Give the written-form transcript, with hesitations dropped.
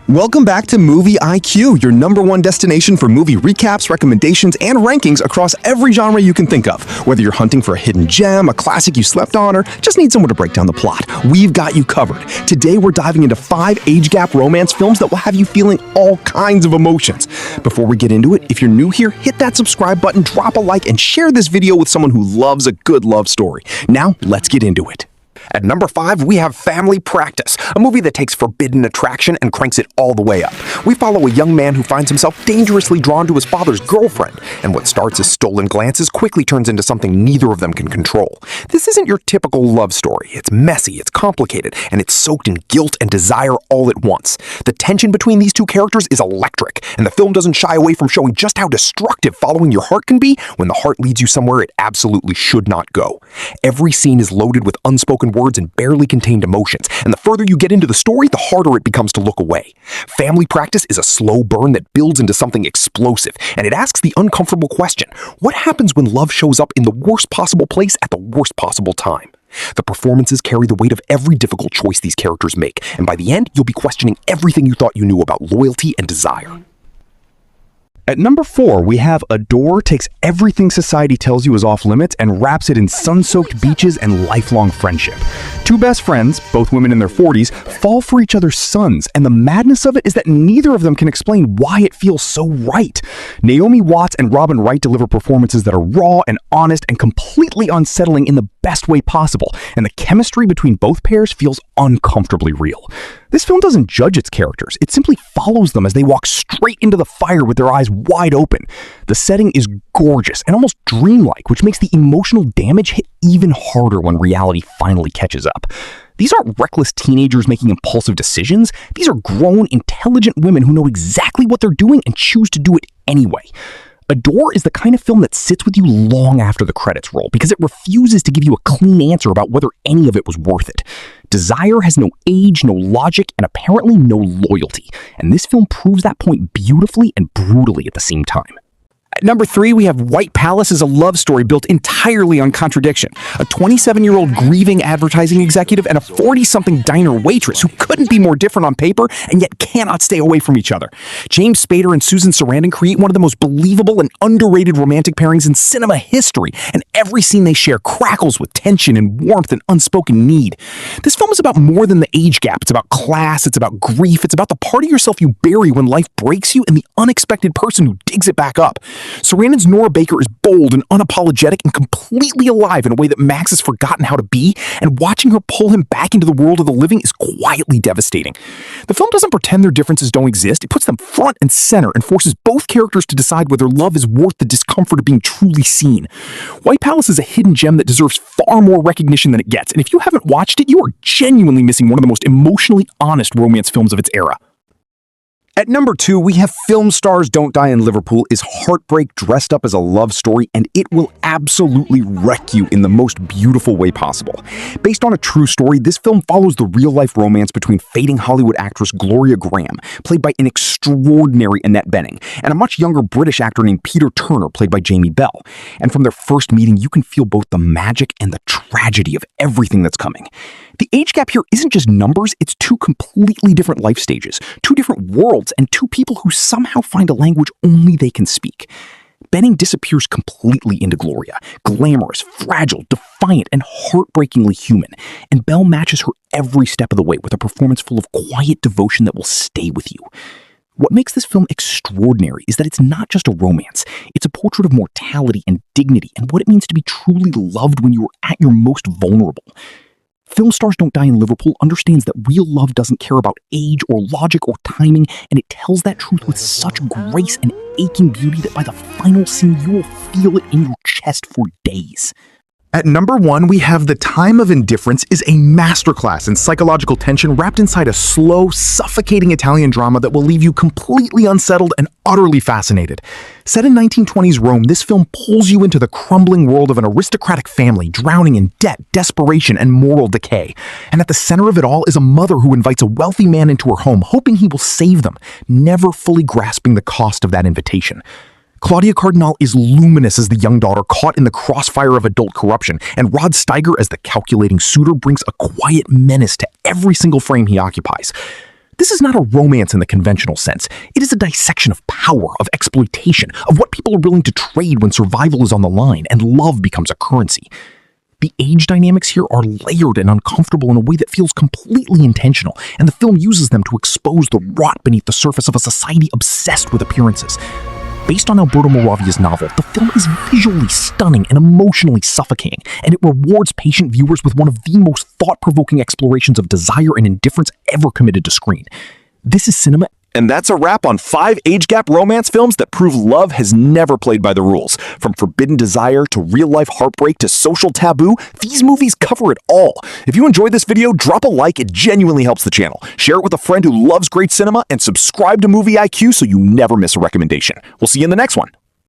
Welcome back to Movie IQ, your number one destination for movie recaps, recommendations, and rankings across every genre you can think of. Whether you're hunting for a hidden gem, a classic you slept on, or just need someone to break down the plot, we've got you covered. Today, we're diving into 5 age-gap romance films that will have you feeling all kinds of emotions. Before we get into it, if you're new here, hit that subscribe button, drop a like, and share this video with someone who loves a good love story. Now, let's get into it. At number 5, we have Family Practice, a movie that takes forbidden attraction and cranks it all the way up. We follow a young man who finds himself dangerously drawn to his father's girlfriend, and what starts as stolen glances quickly turns into something neither of them can control. This isn't your typical love story. It's messy, it's complicated, and it's soaked in guilt and desire all at once. The tension between these two characters is electric, and the film doesn't shy away from showing just how destructive following your heart can be when the heart leads you somewhere it absolutely should not go. Every scene is loaded with unspoken words and barely contained emotions, and the further you get into the story, the harder it becomes to look away. Family Practice is a slow burn that builds into something explosive, and it asks the uncomfortable question: what happens when love shows up in the worst possible place at the worst possible time? The performances carry the weight of every difficult choice these characters make, and by the end, you'll be questioning everything you thought you knew about loyalty and desire. At number 4, we have Adore takes everything society tells you is off limits and wraps it in sun-soaked beaches and lifelong friendship. Two best friends, both women in their 40s, fall for each other's sons, and the madness of it is that neither of them can explain why it feels so right. Naomi Watts and Robin Wright deliver performances that are raw and honest and completely unsettling in the best way possible, and the chemistry between both pairs feels uncomfortably real. This film doesn't judge its characters, it simply follows them as they walk straight into the fire with their eyes wide open. The setting is gorgeous and almost dreamlike, which makes the emotional damage hit even harder when reality finally catches up. These aren't reckless teenagers making impulsive decisions. These are grown, intelligent women who know exactly what they're doing and choose to do it anyway. Adore is the kind of film that sits with you long after the credits roll because it refuses to give you a clean answer about whether any of it was worth it. Desire has no age, no logic, and apparently no loyalty, and this film proves that point beautifully and brutally at the same time. At number 3, we have White Palace is a love story built entirely on contradiction. A 27-year-old grieving advertising executive and a 40-something diner waitress who couldn't be more different on paper and yet cannot stay away from each other. James Spader and Susan Sarandon create one of the most believable and underrated romantic pairings in cinema history, and every scene they share crackles with tension and warmth and unspoken need. This film is about more than the age gap. It's about class, it's about grief, it's about the part of yourself you bury when life breaks you and the unexpected person who digs it back up. Sarandon's Nora Baker is bold and unapologetic and completely alive in a way that Max has forgotten how to be, and watching her pull him back into the world of the living is quietly devastating. The film doesn't pretend their differences don't exist, it puts them front and center and forces both characters to decide whether love is worth the discomfort of being truly seen. White Palace is a hidden gem that deserves far more recognition than it gets, and if you haven't watched it, you are genuinely missing one of the most emotionally honest romance films of its era. At number 2, we have Film Stars Don't Die in Liverpool is heartbreak dressed up as a love story, and it will absolutely wreck you in the most beautiful way possible. Based on a true story, this film follows the real-life romance between fading Hollywood actress Gloria Graham, played by an extraordinary Annette Bening, and a much younger British actor named Peter Turner, played by Jamie Bell. And from their first meeting, you can feel both the magic and the tragedy of everything that's coming. The age gap here isn't just numbers, it's two completely different life stages, two different worlds, and two people who somehow find a language only they can speak. Bening disappears completely into Gloria, glamorous, fragile, defiant, and heartbreakingly human, and Bell matches her every step of the way with a performance full of quiet devotion that will stay with you. What makes this film extraordinary is that it's not just a romance. It's a portrait of mortality and dignity and what it means to be truly loved when you are at your most vulnerable. Film Stars Don't Die in Liverpool understands that real love doesn't care about age or logic or timing, and it tells that truth with such grace and aching beauty that by the final scene you will feel it in your chest for days. At number 1, we have The Time of Indifference is a masterclass in psychological tension wrapped inside a slow, suffocating Italian drama that will leave you completely unsettled and utterly fascinated. Set in 1920s Rome, this film pulls you into the crumbling world of an aristocratic family drowning in debt, desperation, and moral decay. And at the center of it all is a mother who invites a wealthy man into her home, hoping he will save them, never fully grasping the cost of that invitation. Claudia Cardinal is luminous as the young daughter caught in the crossfire of adult corruption, and Rod Steiger as the calculating suitor brings a quiet menace to every single frame he occupies. This is not a romance in the conventional sense. It is a dissection of power, of exploitation, of what people are willing to trade when survival is on the line and love becomes a currency. The age dynamics here are layered and uncomfortable in a way that feels completely intentional, and the film uses them to expose the rot beneath the surface of a society obsessed with appearances. Based on Alberto Moravia's novel, the film is visually stunning and emotionally suffocating, and it rewards patient viewers with one of the most thought-provoking explorations of desire and indifference ever committed to screen. This is cinema. And that's a wrap on 5 age gap romance films that prove love has never played by the rules. From forbidden desire to real-life heartbreak to social taboo, these movies cover it all. If you enjoyed this video, drop a like. It genuinely helps the channel. Share it with a friend who loves great cinema, and subscribe to Movie IQ so you never miss a recommendation. We'll see you in the next one.